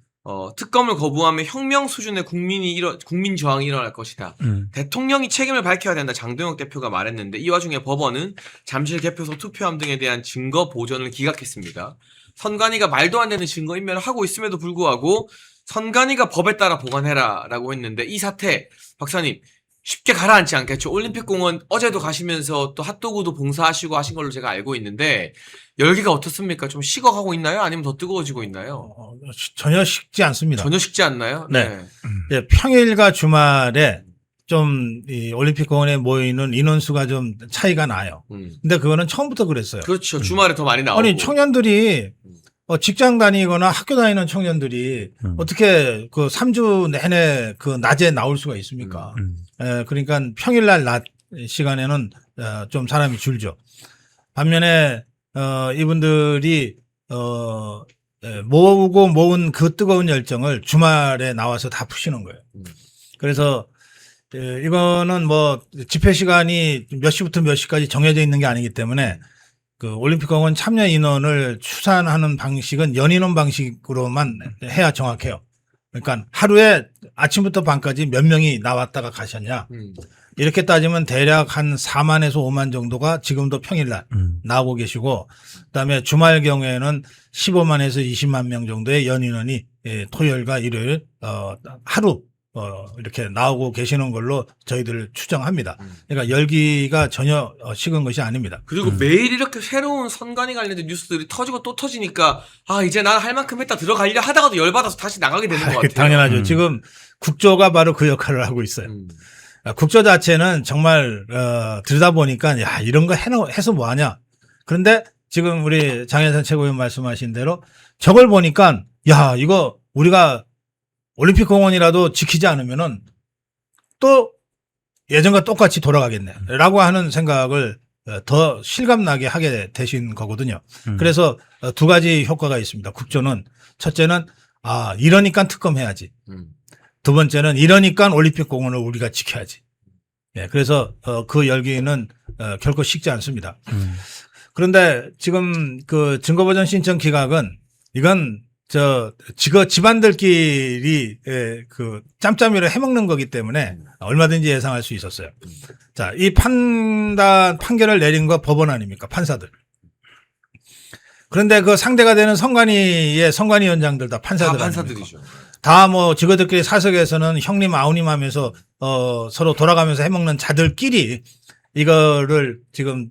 특검을 거부하면 혁명 수준의 국민 저항이 일어날 것이다. 대통령이 책임을 밝혀야 된다. 장동혁 대표가 말했는데 이 와중에 법원은 잠실 개표소 투표함 등에 대한 증거 보존을 기각했습니다. 선관위가 말도 안 되는 증거 인멸을 하고 있음에도 불구하고 선관위가 법에 따라 보관해라라고 했는데 이 사태 박사님 쉽게 가라앉지 않겠죠. 올림픽공원 어제도 가시면서 또 핫도그도 봉사하시고 하신 걸로 제가 알고 있는데 열기가 어떻습니까? 좀 식어가고 있나요? 아니면 더 뜨거워지고 있나요? 전혀 식지 않습니다. 전혀 식지 않나요? 네. 평일과 주말에 좀 이 올림픽공원에 모이는 인원수가 좀 차이가 나요. 근데 그거는 처음부터 그랬어요. 그렇죠. 주말에 더 많이 나오고. 아니 청년들이 직장 다니거나 학교 다니는 청년들이 어떻게 그 3주 내내 그 낮에 나올 수가 있습니까? 그러니까 평일날 낮 시간에는 좀 사람이 줄죠. 반면에 이분들이 모은 그 뜨거운 열정을 주말에 나와서 다 푸시는 거예요. 그래서 이거는 뭐 집회 시간이 몇 시부터 몇 시까지 정해져 있는 게 아니기 때문에 그 올림픽공원 참여 인원을 추산하는 방식은 연인원 방식으로만 해야 정확해요. 그러니까 하루에 아침부터 밤까지 몇 명이 나왔다가 가셨냐. 이렇게 따지면 대략 한 4만에서 5만 정도가 지금도 평일날 나오고 계시고 그다음에 주말 경우에는 15만에서 20만 명 정도의 연인원이 토요일과 일요일 하루 이렇게 나오고 계시는 걸로 저희들 추정합니다. 그러니까 열기가 전혀 식은 것이 아닙니다. 그리고 매일 이렇게 새로운 선관위 관련된 뉴스들이 터지고 또 터지니까 이제 난 할 만큼 했다 들어가려 하다가도 열받아서 다시 나가게 되는 것 같아요. 당연하죠. 지금 국조가 바로 그 역할을 하고 있어요. 국조 자체는 정말 들여다보니까 야 이런 거 해서 뭐하냐. 그런데 지금 우리 장혜선 최고위원 말씀하신 대로 저걸 보니까 야 이거 우리가 올림픽 공원이라도 지키지 않으면은 또 예전과 똑같이 돌아가겠네라고 하는 생각을 더 실감나게 하게 되신 거거든요. 그래서 두 가지 효과가 있습니다. 국조는 첫째는 이러니까 특검해야지. 두 번째는 이러니까 올림픽 공원을 우리가 지켜야지. 예, 그래서 그 열기는 결코 식지 않습니다. 그런데 지금 그 증거보전 신청 기각은 이건 집안들끼리 그 짬짬이로 해먹는 거기 때문에 얼마든지 예상할 수 있었어요. 자, 이 판결을 내린 거 법원 아닙니까? 판사들. 그런데 그 상대가 되는 선관위원장들 다 판사들. 다 판사들이죠. 다 뭐 직원들끼리 사석에서는 형님 아우님 하면서 서로 돌아가면서 해먹는 자들끼리 이거를 지금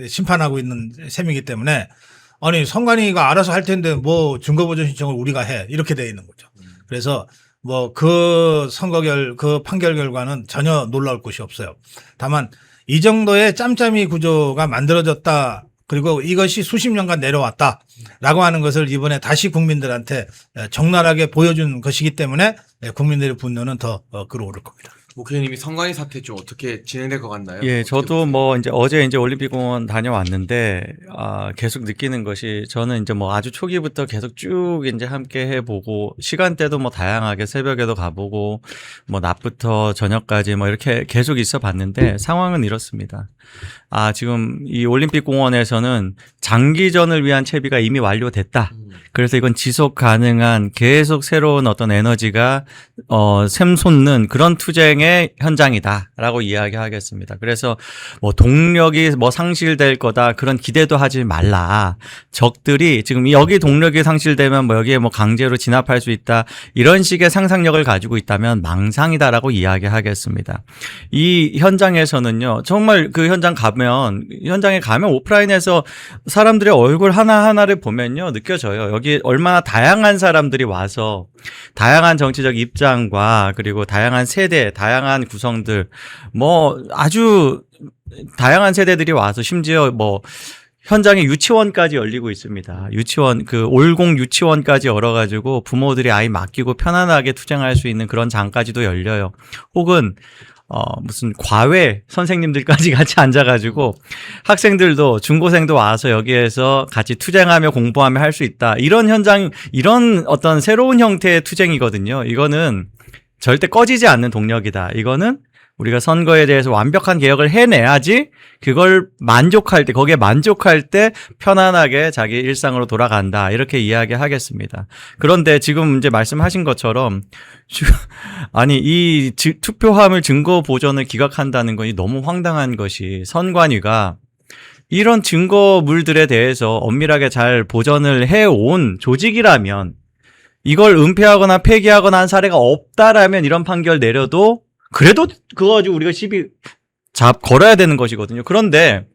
심판하고 있는 셈이기 때문에 아니 선관위가 알아서 할 텐데 뭐 증거보전 신청을 우리가 해 이렇게 돼 있는 거죠. 그래서 뭐 그 그 판결 결과는 전혀 놀라울 것이 없어요. 다만 이 정도의 짬짬이 구조가 만들어졌다 그리고 이것이 수십 년간 내려왔다라고 하는 것을 이번에 다시 국민들한테 적나라하게 보여준 것이기 때문에 국민들의 분노는 더 끌어오를 겁니다. 목회님이 선관위 사태 좀 어떻게 진행될 것 같나요? 예, 어떻게 저도 보세요? 뭐 이제 어제 이제 올림픽공원 다녀왔는데 계속 느끼는 것이 저는 이제 뭐 아주 초기부터 계속 쭉 이제 함께 해보고 시간대도 뭐 다양하게 새벽에도 가보고 뭐 낮부터 저녁까지 뭐 이렇게 계속 있어봤는데 상황은 이렇습니다. 지금 이 올림픽공원에서는 장기전을 위한 채비가 이미 완료됐다. 그래서 이건 지속 가능한 계속 새로운 어떤 에너지가 샘솟는 그런 투쟁의 현장이다라고 이야기하겠습니다. 그래서 뭐 동력이 뭐 상실될 거다 그런 기대도 하지 말라. 적들이 지금 여기 동력이 상실되면 뭐 여기에 뭐 강제로 진압할 수 있다 이런 식의 상상력을 가지고 있다면 망상이다라고 이야기하겠습니다. 이 현장에서는요 정말 그 현장에 가면 오프라인에서 사람들의 얼굴 하나하나를 보면요 느껴져요. 여기 얼마나 다양한 사람들이 와서 다양한 정치적 입장과 그리고 다양한 세대, 다양한 구성들 뭐 아주 다양한 세대들이 와서 심지어 뭐 현장에 유치원까지 열리고 있습니다. 유치원 올공 유치원까지 열어가지고 부모들이 아이 맡기고 편안하게 투쟁할 수 있는 그런 장까지도 열려요. 혹은 무슨 과외 선생님들까지 같이 앉아가지고 학생들도 중고생도 와서 여기에서 같이 투쟁하며 공부하며 할 수 있다. 이런 현장, 이런 어떤 새로운 형태의 투쟁이거든요. 이거는 절대 꺼지지 않는 동력이다. 이거는 우리가 선거에 대해서 완벽한 개혁을 해내야지 그걸 만족할 때, 거기에 만족할 때 편안하게 자기 일상으로 돌아간다. 이렇게 이야기하겠습니다. 그런데 지금 이제 말씀하신 것처럼 아니 이 투표함을 증거 보전을 기각한다는 것이 너무 황당한 것이 선관위가 이런 증거물들에 대해서 엄밀하게 잘 보전을 해온 조직이라면 이걸 은폐하거나 폐기하거나 한 사례가 없다라면 이런 판결 내려도 그래도 그거 가지고 우리가 시비 걸어야 되는 것이거든요. 그런데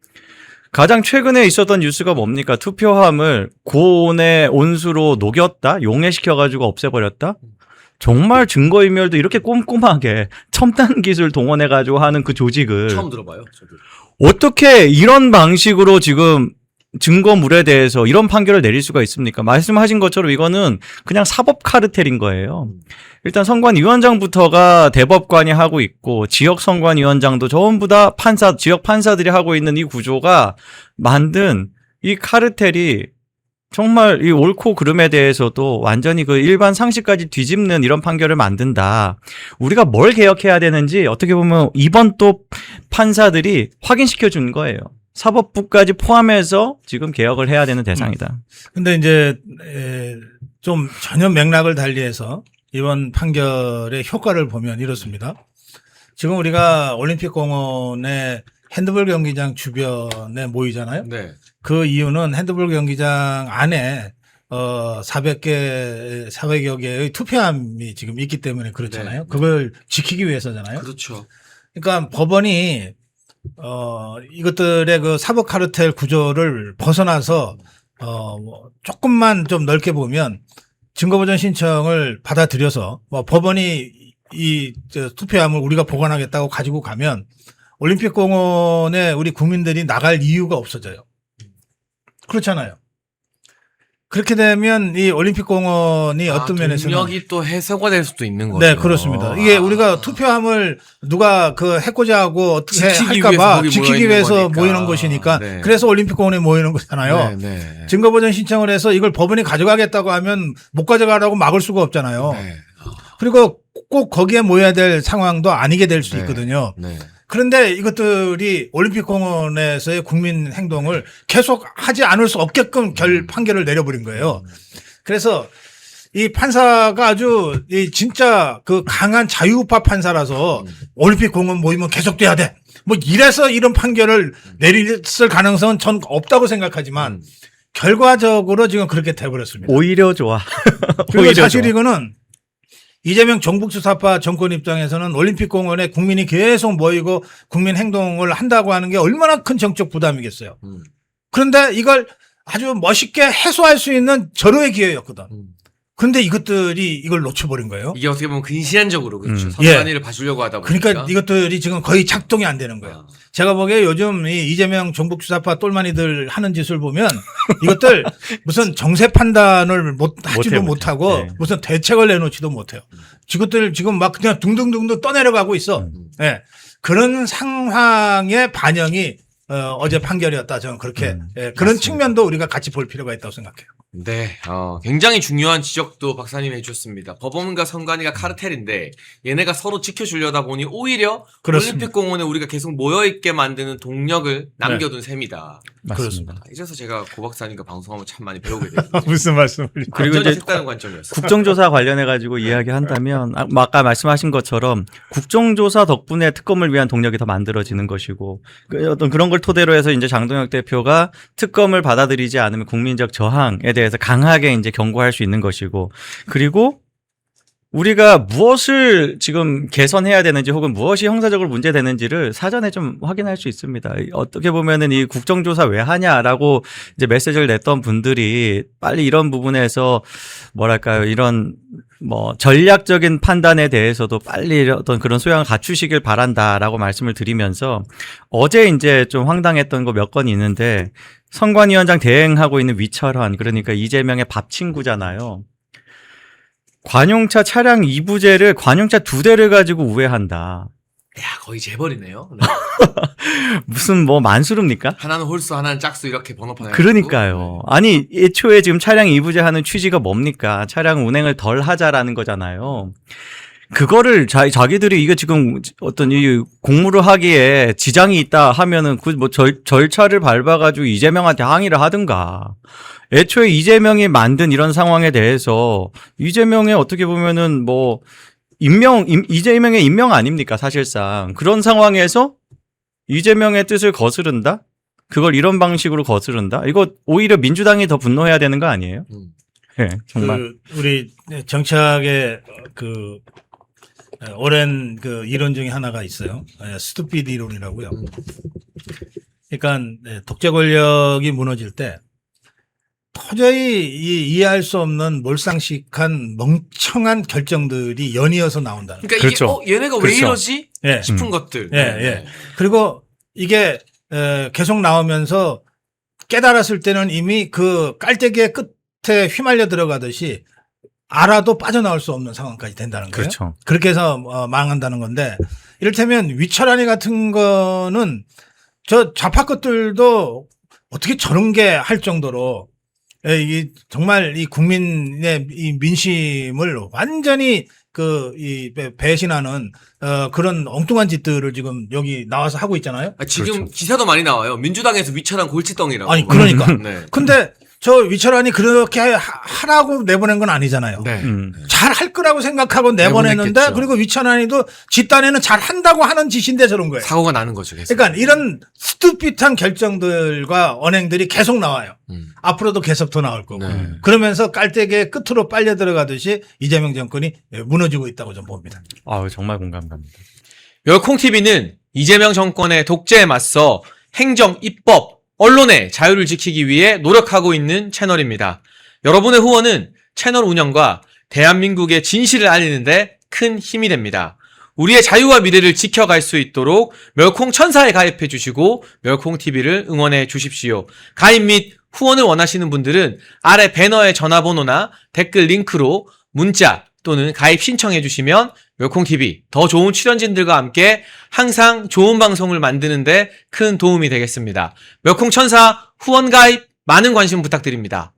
가장 최근에 있었던 뉴스가 뭡니까? 투표함을 고온의 온수로 녹였다? 용해시켜가지고 없애버렸다? 정말 증거인멸도 이렇게 꼼꼼하게 첨단 기술 동원해가지고 하는 그 조직을 처음 들어봐요. 저도. 어떻게 이런 방식으로 지금 증거물에 대해서 이런 판결을 내릴 수가 있습니까? 말씀하신 것처럼 이거는 그냥 사법 카르텔인 거예요. 일단 선관위원장부터가 대법관이 하고 있고 지역 선관위원장도 전부 다 지역 판사들이 하고 있는 이 구조가 만든 이 카르텔이 정말 이 옳고 그름에 대해서도 완전히 그 일반 상식까지 뒤집는 이런 판결을 만든다. 우리가 뭘 개혁해야 되는지 어떻게 보면 이번 또 판사들이 확인시켜 준 거예요. 사법부까지 포함해서 지금 개혁을 해야 되는 대상이다. 근데 이제 좀 전혀 맥락을 달리해서 이번 판결의 효과를 보면 이렇습니다. 지금 우리가 올림픽공원의 핸드볼 경기장 주변에 모이잖아요. 네. 그 이유는 핸드볼 경기장 안에 400여 개의 투표함이 지금 있기 때문에 그렇잖아요. 네. 그걸 지키기 위해서잖아요. 그렇죠. 그러니까 법원이 이것들의 그 사법 카르텔 구조를 벗어나서 조금만 좀 넓게 보면 증거보전 신청을 받아들여서 법원이 이 투표함을 우리가 보관하겠다고 가지고 가면 올림픽공원에 우리 국민들이 나갈 이유가 없어져요. 그렇잖아요. 그렇게 되면 이 올림픽공원이 어떤 면에서는 동력이 또 해소가 될 수도 있는 거죠. 네, 그렇습니다. 이게 우리가 투표함을 누가 해코자 하고 어떻게 지키기 할까봐 위해서 거기 지키기 모이는 위해서 거니까. 모이는 것이니까 네. 그래서 올림픽공원에 모이는 거잖아요. 네, 네. 증거보전 신청을 해서 이걸 법원이 가져가겠다고 하면 못 가져가라고 막을 수가 없잖아요. 네. 그리고 꼭 거기에 모여야 될 상황도 아니게 될 수 네. 있거든요. 네. 그런데 이것들이 올림픽공원에서의 국민 행동을 계속 하지 않을 수 없게끔 판결을 내려버린 거예요. 그래서 이 판사가 아주 진짜 그 강한 자유우파 판사라서 올림픽공원 모이면 계속돼야 돼. 뭐 이래서 이런 판결을 내렸을 가능성은 전 없다고 생각하지만 결과적으로 지금 그렇게 돼버렸습니다. 오히려 좋아. 그리고 오히려 사실 좋아. 이거는 이재명 정북수사파 정권 입장에서는 올림픽공원에 국민이 계속 모이고 국민 행동을 한다고 하는 게 얼마나 큰 정적 부담이겠어요. 그런데 이걸 아주 멋있게 해소할 수 있는 절호의 기회였거든. 근데 이것들이 이걸 놓쳐버린 거예요. 이게 어떻게 보면 근시안적으로 그렇죠. 예. 선관위를 봐주려고 하다 보니까. 그러니까 이것들이 지금 거의 작동이 안 되는 거예요. 제가 보기에 요즘 이 이재명 종북 주사파 똘마니들 하는 짓을 보면 이것들 무슨 정세 판단을 하지도 못하고 네. 무슨 대책을 내놓지도 못해요. 이것들 지금 막 그냥 둥둥둥둥 떠내려가고 있어. 예. 그런 상황의 반영이 어제 판결이었다. 저는 그렇게 예, 그런 맞습니다. 측면도 우리가 같이 볼 필요가 있다고 생각해요. 네, 굉장히 중요한 지적도 박사님이 해주셨습니다. 법원과 선관위가 카르텔인데 얘네가 서로 지켜주려다 보니 오히려 그렇습니다. 올림픽공원에 우리가 계속 모여있게 만드는 동력을 남겨둔 셈이다. 맞습니다. 이래서 제가 고 박사님과 방송하면 참 많이 배우게 됐어요. 무슨 말씀을. 그리고 완전히 이제 색다른 관점이었어요. 국정조사 관련해 가지고 이야기한다면 아까 말씀하신 것처럼 국정조사 덕분에 특검을 위한 동력이 더 만들어지는 것이고 어떤 그런 걸 토대로 해서 이제 장동혁 대표가 특검을 받아들이지 않으면 국민적 저항에 대해서 강하게 이제 경고할 수 있는 것이고 그리고 우리가 무엇을 지금 개선해야 되는지 혹은 무엇이 형사적으로 문제되는지를 사전에 좀 확인할 수 있습니다. 어떻게 보면은 이 국정조사 왜 하냐라고 이제 메시지를 냈던 분들이 빨리 이런 부분에서 뭐랄까요, 이런 뭐 전략적인 판단에 대해서도 빨리 어떤 그런 소양을 갖추시길 바란다라고 말씀을 드리면서 어제 이제 좀 황당했던 거 몇 건이 있는데 선관위원장 대행하고 있는 위철환, 그러니까 이재명의 밥 친구잖아요. 관용차 차량 2부제를 관용차 2대를 가지고 우회한다. 야, 거의 재벌이네요. 네. 무슨 뭐 만수릅니까? 하나는 홀수, 하나는 짝수 이렇게 번호판에. 그러니까요. 아니 애초에 지금 차량 2부제 하는 취지가 뭡니까? 차량 운행을 덜 하자라는 거잖아요. 그거를 자기들이 이거 지금 어떤 이 공무를 하기에 지장이 있다 하면은 그 뭐 절차를 밟아가지고 이재명한테 항의를 하든가. 애초에 이재명이 만든 이런 상황에 대해서 이재명의 어떻게 보면은 뭐 이재명의 임명 아닙니까 사실상. 그런 상황에서 이재명의 뜻을 거스른다? 그걸 이런 방식으로 거스른다? 이거 오히려 민주당이 더 분노해야 되는 거 아니에요? 네, 정말. 우리 정치학의 오랜 이론 중에 하나가 있어요. 스투피드 이론이라고요. 그러니까 독재 권력이 무너질 때 도저히 이해할 수 없는 몰상식한 멍청한 결정들이 연이어서 나온다. 그러니까 그렇죠. 이게 얘네가 왜 그렇죠. 이러지? 예. 싶은 것들. 예. 그리고 이게 계속 나오면서 깨달았을 때는 이미 그 깔때기의 끝에 휘말려 들어가듯이 알아도 빠져나올 수 없는 상황까지 된다는 거예요. 그렇죠. 그렇게 해서 망한다는 건데 이를테면 위철안이 같은 거는 저 좌파 것들도 어떻게 저런 게 할 정도로 이 정말 이 국민의 이 민심을 완전히 배신하는 그런 엉뚱한 짓들을 지금 여기 나와서 하고 있잖아요. 지금 그렇죠. 기사도 많이 나와요. 민주당에서 위철한 골칫덩이라고. 아니 그러니까. 네. 근데 저 위철안이 그렇게 하라고 내보낸 건 아니잖아요. 네. 잘 할 거라고 생각하고 내보냈는데 내보냈겠죠. 그리고 위철안이도 집단에는 잘 한다고 하는 짓인데 저런 거예요. 사고가 나는 거죠. 계속. 그러니까 이런 스투핏한 결정들과 언행들이 계속 나와요. 앞으로도 계속 더 나올 거고. 네. 그러면서 깔때기의 끝으로 빨려 들어가듯이 이재명 정권이 무너지고 있다고 좀 봅니다. 아우 정말 공감 갑니다. 열콩TV는 이재명 정권의 독재에 맞서 행정, 입법, 언론의 자유를 지키기 위해 노력하고 있는 채널입니다. 여러분의 후원은 채널 운영과 대한민국의 진실을 알리는데 큰 힘이 됩니다. 우리의 자유와 미래를 지켜갈 수 있도록 멸콩 천사에 가입해 주시고 멸콩TV를 응원해 주십시오. 가입 및 후원을 원하시는 분들은 아래 배너의 전화번호나 댓글 링크로 문자 또는 가입 신청해 주시면 멸콩TV 더 좋은 출연진들과 함께 항상 좋은 방송을 만드는데 큰 도움이 되겠습니다. 멸콩천사 후원 가입 많은 관심 부탁드립니다.